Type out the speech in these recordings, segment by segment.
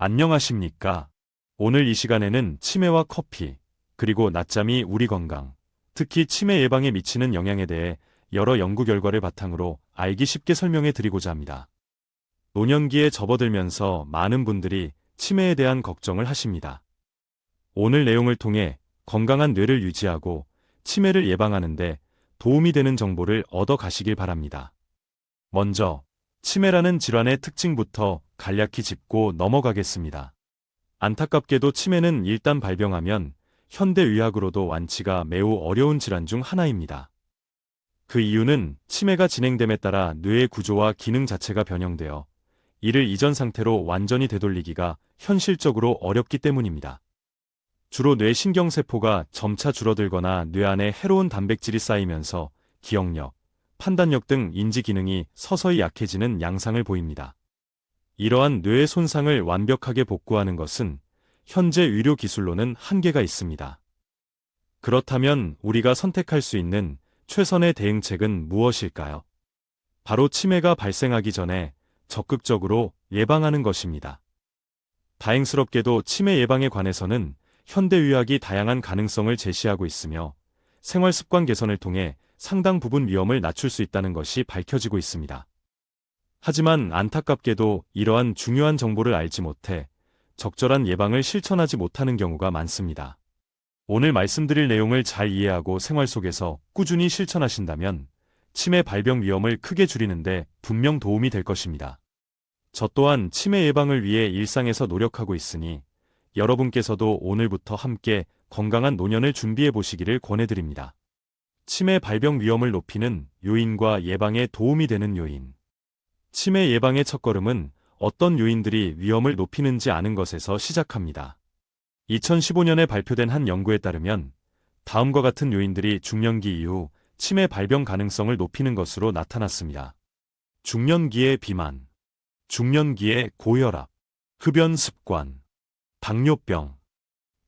안녕하십니까? 오늘 이 시간에는 치매와 커피, 그리고 낮잠이 우리 건강, 특히 치매 예방에 미치는 영향에 대해 여러 연구 결과를 바탕으로 알기 쉽게 설명해 드리고자 합니다. 노년기에 접어들면서 많은 분들이 치매에 대한 걱정을 하십니다. 오늘 내용을 통해 건강한 뇌를 유지하고 치매를 예방하는 데 도움이 되는 정보를 얻어 가시길 바랍니다. 먼저, 치매라는 질환의 특징부터 간략히 짚고 넘어가겠습니다. 안타깝게도 치매는 일단 발병하면 현대의학으로도 완치가 매우 어려운 질환 중 하나입니다. 그 이유는 치매가 진행됨에 따라 뇌의 구조와 기능 자체가 변형되어 이를 이전 상태로 완전히 되돌리기가 현실적으로 어렵기 때문입니다. 주로 뇌 신경세포가 점차 줄어들거나 뇌 안에 해로운 단백질이 쌓이면서 기억력, 판단력 등 인지 기능이 서서히 약해지는 양상을 보입니다. 이러한 뇌의 손상을 완벽하게 복구하는 것은 현재 의료 기술로는 한계가 있습니다. 그렇다면 우리가 선택할 수 있는 최선의 대응책은 무엇일까요? 바로 치매가 발생하기 전에 적극적으로 예방하는 것입니다. 다행스럽게도 치매 예방에 관해서는 현대의학이 다양한 가능성을 제시하고 있으며 생활 습관 개선을 통해 상당 부분 위험을 낮출 수 있다는 것이 밝혀지고 있습니다. 하지만 안타깝게도 이러한 중요한 정보를 알지 못해 적절한 예방을 실천하지 못하는 경우가 많습니다. 오늘 말씀드릴 내용을 잘 이해하고 생활 속에서 꾸준히 실천하신다면 치매 발병 위험을 크게 줄이는데 분명 도움이 될 것입니다. 저 또한 치매 예방을 위해 일상에서 노력하고 있으니 여러분께서도 오늘부터 함께 건강한 노년을 준비해 보시기를 권해드립니다. 치매 발병 위험을 높이는 요인과 예방에 도움이 되는 요인. 치매 예방의 첫걸음은 어떤 요인들이 위험을 높이는지 아는 것에서 시작합니다. 2015년에 발표된 한 연구에 따르면 다음과 같은 요인들이 중년기 이후 치매 발병 가능성을 높이는 것으로 나타났습니다. 중년기의 비만, 중년기의 고혈압, 흡연 습관, 당뇨병.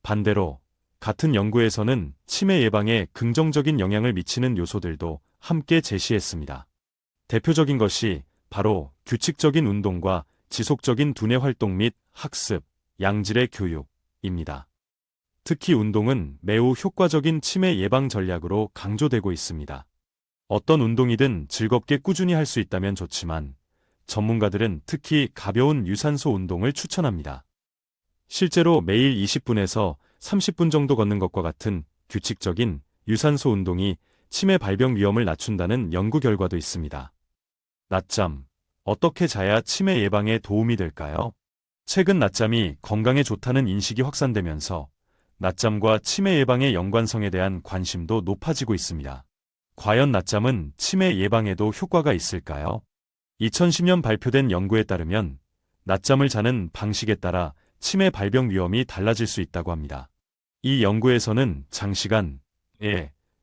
반대로 같은 연구에서는 치매 예방에 긍정적인 영향을 미치는 요소들도 함께 제시했습니다. 대표적인 것이 바로 규칙적인 운동과 지속적인 두뇌 활동 및 학습, 양질의 교육입니다. 특히 운동은 매우 효과적인 치매 예방 전략으로 강조되고 있습니다. 어떤 운동이든 즐겁게 꾸준히 할 수 있다면 좋지만 전문가들은 특히 가벼운 유산소 운동을 추천합니다. 실제로 매일 20분에서 30분 정도 걷는 것과 같은 규칙적인 유산소 운동이 치매 발병 위험을 낮춘다는 연구 결과도 있습니다. 낮잠. 어떻게 자야 치매 예방에 도움이 될까요? 최근 낮잠이 건강에 좋다는 인식이 확산되면서 낮잠과 치매 예방의 연관성에 대한 관심도 높아지고 있습니다. 과연 낮잠은 치매 예방에도 효과가 있을까요? 2010년 발표된 연구에 따르면 낮잠을 자는 방식에 따라 치매 발병 위험이 달라질 수 있다고 합니다. 이 연구에서는 장시간,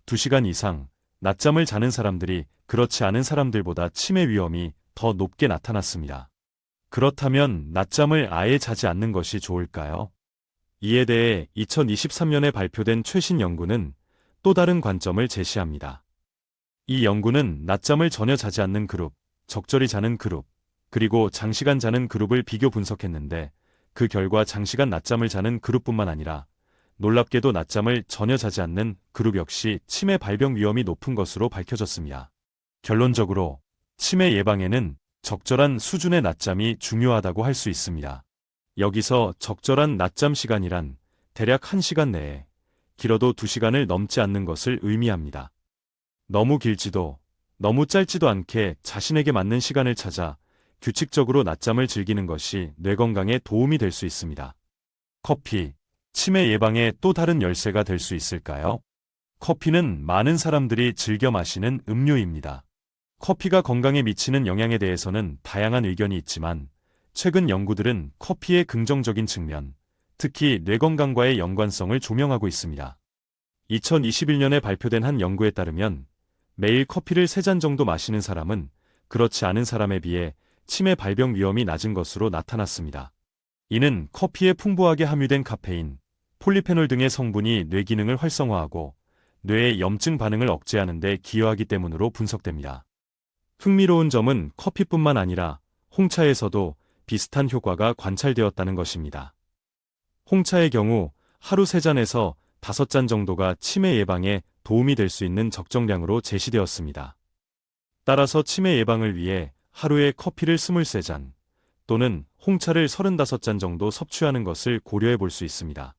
2시간 이상 낮잠을 자는 사람들이 그렇지 않은 사람들보다 치매 위험이 더 높게 나타났습니다. 그렇다면 낮잠을 아예 자지 않는 것이 좋을까요? 이에 대해 2023년에 발표된 최신 연구는 또 다른 관점을 제시합니다. 이 연구는 낮잠을 전혀 자지 않는 그룹, 적절히 자는 그룹, 그리고 장시간 자는 그룹을 비교 분석했는데 그 결과 장시간 낮잠을 자는 그룹뿐만 아니라 놀랍게도 낮잠을 전혀 자지 않는 그룹 역시 치매 발병 위험이 높은 것으로 밝혀졌습니다. 결론적으로 치매 예방에는 적절한 수준의 낮잠이 중요하다고 할 수 있습니다. 여기서 적절한 낮잠 시간이란 대략 1시간 내에 길어도 2시간을 넘지 않는 것을 의미합니다. 너무 길지도 너무 짧지도 않게 자신에게 맞는 시간을 찾아 규칙적으로 낮잠을 즐기는 것이 뇌 건강에 도움이 될 수 있습니다. 커피, 치매 예방에 또 다른 열쇠가 될 수 있을까요? 커피는 많은 사람들이 즐겨 마시는 음료입니다. 커피가 건강에 미치는 영향에 대해서는 다양한 의견이 있지만 최근 연구들은 커피의 긍정적인 측면, 특히 뇌 건강과의 연관성을 조명하고 있습니다. 2021년에 발표된 한 연구에 따르면 매일 커피를 3잔 정도 마시는 사람은 그렇지 않은 사람에 비해 치매 발병 위험이 낮은 것으로 나타났습니다. 이는 커피에 풍부하게 함유된 카페인, 폴리페놀 등의 성분이 뇌 기능을 활성화하고 뇌의 염증 반응을 억제하는 데 기여하기 때문으로 분석됩니다. 흥미로운 점은 커피뿐만 아니라 홍차에서도 비슷한 효과가 관찰되었다는 것입니다. 홍차의 경우 하루 3잔에서 5잔 정도가 치매 예방에 도움이 될 수 있는 적정량으로 제시되었습니다. 따라서 치매 예방을 위해 하루에 커피를 23잔 또는 홍차를 35잔 정도 섭취하는 것을 고려해 볼 수 있습니다.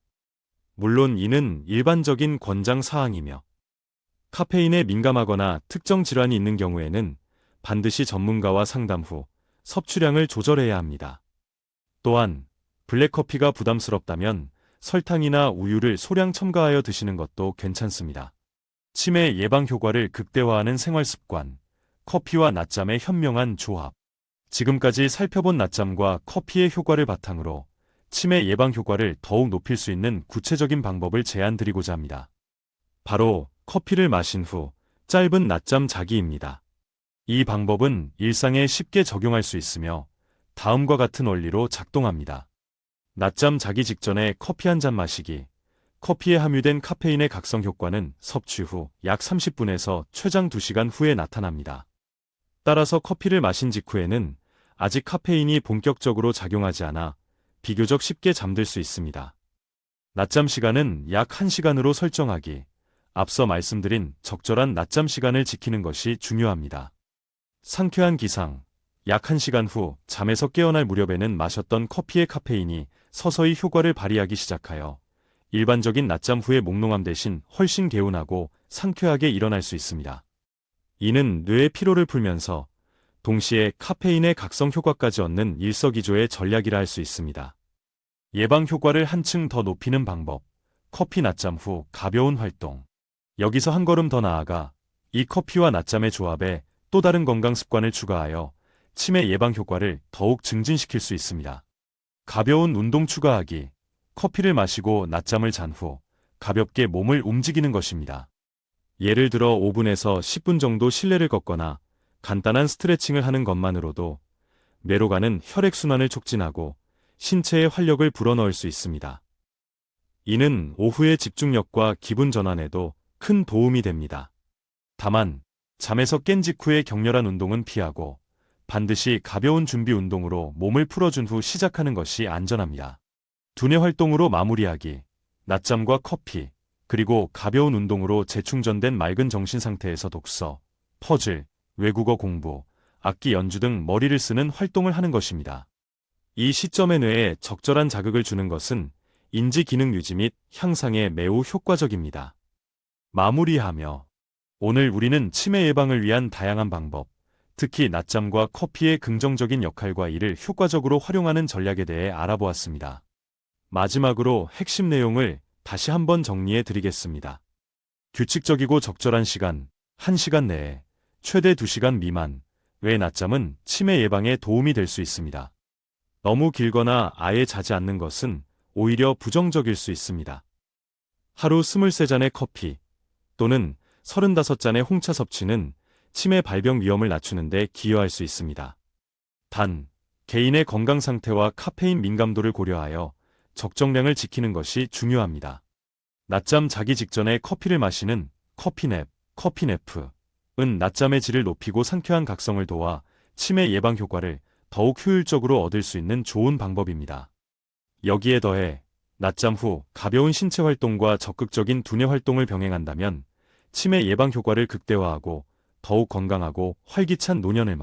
물론 이는 일반적인 권장 사항이며 카페인에 민감하거나 특정 질환이 있는 경우에는 반드시 전문가와 상담 후 섭취량을 조절해야 합니다. 또한 블랙커피가 부담스럽다면 설탕이나 우유를 소량 첨가하여 드시는 것도 괜찮습니다. 치매 예방 효과를 극대화하는 생활습관, 커피와 낮잠의 현명한 조합. 지금까지 살펴본 낮잠과 커피의 효과를 바탕으로 치매 예방 효과를 더욱 높일 수 있는 구체적인 방법을 제안드리고자 합니다. 바로 커피를 마신 후 짧은 낮잠 자기입니다. 이 방법은 일상에 쉽게 적용할 수 있으며 다음과 같은 원리로 작동합니다. 낮잠 자기 직전에 커피 한 잔 마시기. 커피에 함유된 카페인의 각성 효과는 섭취 후 약 30분에서 최장 2시간 후에 나타납니다. 따라서 커피를 마신 직후에는 아직 카페인이 본격적으로 작용하지 않아 비교적 쉽게 잠들 수 있습니다. 낮잠 시간은 약 1시간으로 설정하기. 앞서 말씀드린 적절한 낮잠 시간을 지키는 것이 중요합니다. 상쾌한 기상. 약 1시간 후 잠에서 깨어날 무렵에는 마셨던 커피의 카페인이 서서히 효과를 발휘하기 시작하여 일반적인 낮잠 후의 몽롱함 대신 훨씬 개운하고 상쾌하게 일어날 수 있습니다. 이는 뇌의 피로를 풀면서 동시에 카페인의 각성 효과까지 얻는 일석이조의 전략이라 할 수 있습니다. 예방 효과를 한층 더 높이는 방법. 커피 낮잠 후 가벼운 활동. 여기서 한 걸음 더 나아가 이 커피와 낮잠의 조합에 또 다른 건강 습관을 추가하여 치매 예방 효과를 더욱 증진시킬 수 있습니다. 가벼운 운동 추가하기. 커피를 마시고 낮잠을 잔 후 가볍게 몸을 움직이는 것입니다. 예를 들어 5분에서 10분 정도 실내를 걷거나 간단한 스트레칭을 하는 것만으로도 뇌로 가는 혈액순환을 촉진하고 신체에 활력을 불어넣을 수 있습니다. 이는 오후의 집중력과 기분 전환에도 큰 도움이 됩니다. 다만 잠에서 깬 직후의 격렬한 운동은 피하고 반드시 가벼운 준비 운동으로 몸을 풀어준 후 시작하는 것이 안전합니다. 두뇌 활동으로 마무리하기. 낮잠과 커피, 그리고 가벼운 운동으로 재충전된 맑은 정신 상태에서 독서, 퍼즐, 외국어 공부, 악기 연주 등 머리를 쓰는 활동을 하는 것입니다. 이 시점에 뇌에 적절한 자극을 주는 것은 인지 기능 유지 및 향상에 매우 효과적입니다. 마무리하며 오늘 우리는 치매 예방을 위한 다양한 방법, 특히 낮잠과 커피의 긍정적인 역할과 이를 효과적으로 활용하는 전략에 대해 알아보았습니다. 마지막으로 핵심 내용을 다시 한번 정리해 드리겠습니다. 규칙적이고 적절한 시간, 1시간 내에 최대 2시간 미만 외 낮잠은 치매 예방에 도움이 될 수 있습니다. 너무 길거나 아예 자지 않는 것은 오히려 부정적일 수 있습니다. 하루 23잔의 커피 또는 35잔의 홍차 섭취는 치매 발병 위험을 낮추는 데 기여할 수 있습니다. 단, 개인의 건강 상태와 카페인 민감도를 고려하여 적정량을 지키는 것이 중요합니다. 낮잠 자기 직전에 커피를 마시는 커피냅, 커피네프은 낮잠의 질을 높이고 상쾌한 각성을 도와 치매 예방 효과를 더욱 효율적으로 얻을 수 있는 좋은 방법입니다. 여기에 더해 낮잠 후 가벼운 신체 활동과 적극적인 두뇌 활동을 병행한다면 치매 예방 효과를 극대화하고 더욱 건강하고 활기찬 노년을